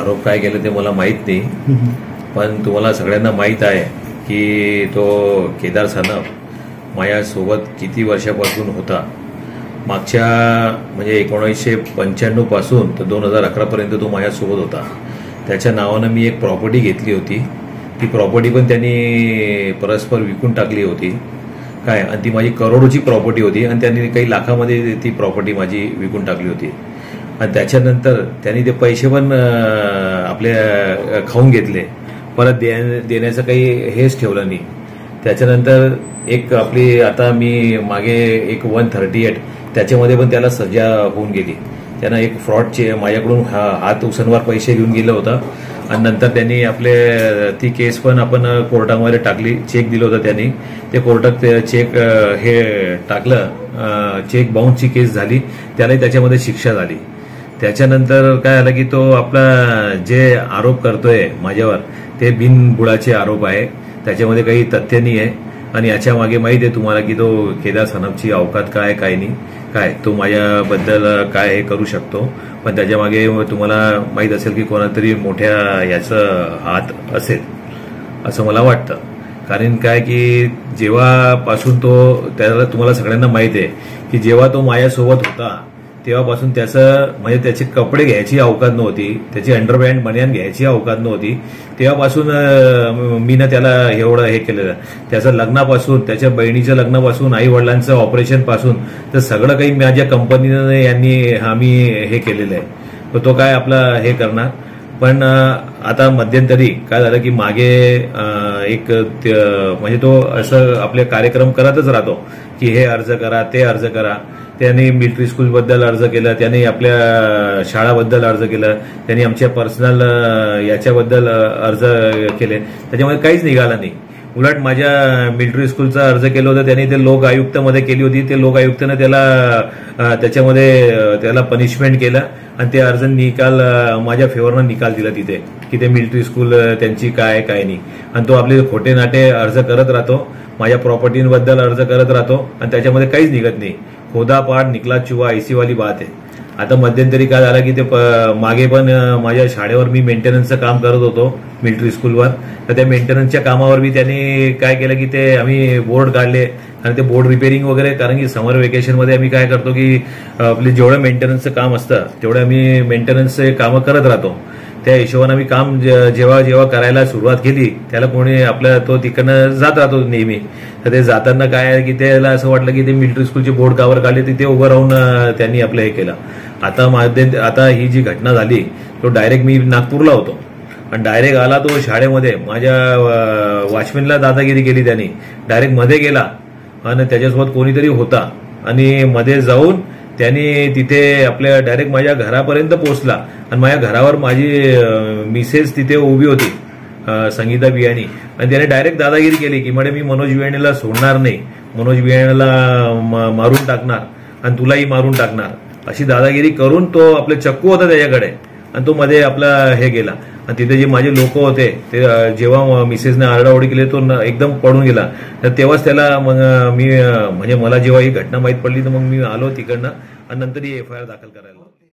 आरोप काय केले ते मला माहीत नाही, पण तुम्हाला सगळ्यांना माहीत आहे की तो केदार सानप माझ्यासोबत किती वर्षापासून होता. मागच्या म्हणजे 1995 पासून तर 2011 पर्यंत तो माझ्यासोबत होता. त्याच्या नावानं मी एक प्रॉपर्टी घेतली होती. ती प्रॉपर्टी पण त्यांनी परस्पर विकून टाकली होती काय, आणि ती माझी करोडोची प्रॉपर्टी होती आणि त्यांनी काही लाखामध्ये ती प्रॉपर्टी माझी विकून टाकली होती. आणि त्याच्यानंतर त्यांनी ते पैसे पण आपल्या खाऊन घेतले, परत देण्याचं काही हेच ठेवलं नाही. त्याच्यानंतर एक आपली आता मी मागे एक 138 त्याच्यामध्ये पण त्याला सजा होऊन गेली. त्यानं एक फ्रॉडचे माझ्याकडून हात उसनवार पैसे घेऊन गेलं होतं आणि नंतर त्यांनी आपले ती केस पण आपण कोर्टामध्ये टाकली. चेक दिलं होतं त्यांनी, ते कोर्टात चेक हे टाकलं, चेक बाउन्सची केस झाली, त्यालाही त्याच्यामध्ये शिक्षा झाली. त्याच्यानंतर काय झालं की तो आपला जे आरोप करतोय माझ्यावर ते बिनबुडाचे आरोप आहे, त्याच्यामध्ये काही तथ्य नाही आहे. आणि याच्या मागे माहिती आहे तुम्हाला की तो केदार सानपची अवकात काय काय नाही काय, तो माझ्याबद्दल काय हे करू शकतो, पण त्याच्या मागे तुम्हाला माहीत असेल की कोणातरी मोठ्या याचं हात असेल असं मला वाटतं. कारण काय की जेव्हापासून तो त्याला तुम्हाला सगळ्यांना माहिती आहे की जेव्हा तो माझ्यासोबत होता तेव्हापासून त्याचं म्हणजे त्याचे कपडे घ्यायची अवकात नव्हती, त्याची अंडरपॅन्ट बनियान घ्यायची अवकात नव्हती. तेव्हापासून मी ना त्याला एवढं हे केलेलं. त्याचं लग्नापासून, त्याच्या बहिणीच्या लग्नापासून, आई वडिलांचं ऑपरेशन पासून तर सगळं काही माझ्या कंपनीनं यांनी आम्ही हे केलेलं आहे. तो काय आपला हे करणार. पण आता मध्यंतरी काय झालं की मागे एक म्हणजे तो असं आपले कार्यक्रम करतच राहतो की हे अर्ज करा, ते अर्ज करा. त्यांनी मिलिटरी स्कूलबद्दल अर्ज केला, त्यांनी आपल्या शाळाबद्दल अर्ज केला, त्यांनी आमच्या पर्सनल याच्याबद्दल अर्ज केले. त्याच्यामध्ये काहीच निघाला नाही. उलट माझ्या मिलिटरी स्कूलचा अर्ज केलं होतं त्यांनी, ते लोक आयुक्तमध्ये केली होती. ते लोक आयुक्तानं त्याच्यामध्ये त्याला पनिशमेंट केलं आणि ते अर्ज निकाल माझ्या फेवरनं निकाल दिला तिथे की ते मिलिटरी स्कूल त्यांची काय काय नाही. आणि तो आपले खोटे नाटे अर्ज करत राहतो, माझ्या प्रॉपर्टीबद्दल अर्ज करत राहतो आणि त्याच्यामध्ये काहीच निघत नाही. खोदा पाड निकला चुवा ऐसी वाली बात आहे. आता मध्यंतरी काय झालं की ते मागे पण माझ्या शाळेवर मी मेंटेनन्सचं काम करत होतो मिलिटरी स्कूलवर, तर त्या मेंटेनन्सच्या कामावर मी त्यांनी काय केलं की ते आम्ही बोर्ड काढले आणि ते बोर्ड रिपेअरिंग वगैरे, कारण की समर वेकेशनमध्ये आम्ही काय करतो की आपले जेवढं मेंटेनन्सचं काम असतं तेवढं आम्ही मेंटेनन्सचे कामं करत राहतो. त्या हिशोबानं आम्ही काम जेव्हा जेव्हा करायला सुरुवात केली त्याला कोणी आपल्या तो तिकडनं जात राहतो नेहमी. तर ते जाताना काय आहे की त्याला असं वाटलं की ते मिलिटरी स्कूलचे बोर्ड कावर काढले, तिथे उभं राहून त्यांनी आपलं हे केलं. आता ही जी घटना झाली तो डायरेक्ट मी नागपूरला होतो आणि डायरेक्ट आला तो शाळेमध्ये. माझ्या वॉचमॅनला दादागिरी केली त्यांनी, डायरेक्ट मध्ये गेला आणि त्याच्यासोबत कोणीतरी होता आणि मध्ये जाऊन त्यांनी तिथे आपल्या डायरेक्ट माझ्या घरापर्यंत पोहोचला आणि माझ्या घरावर माझी मिसेस तिथे उभी होती, संगीता बियाणी, आणि त्याने डायरेक्ट दादागिरी केली की मी मनोज बियाणीला सोडणार नाही, मनोज बियाणीला मारून टाकणार आणि तुलाही मारून टाकणार, अशी दादागिरी करून तो आपले चक्कू होता त्याच्याकडे आणि तो मध्ये आपला हे गेला. आणि तिथे जे माझे लोक होते ते जेव्हा मिसेसने आरडाओरडी केली तो एकदम पडून गेला. तर तेव्हाच त्याला मग मी म्हणजे मला जेव्हा ही घटना माहीत पडली तर मग मी आलो तिकडनं आणि नंतर ही FIR दाखल करायला.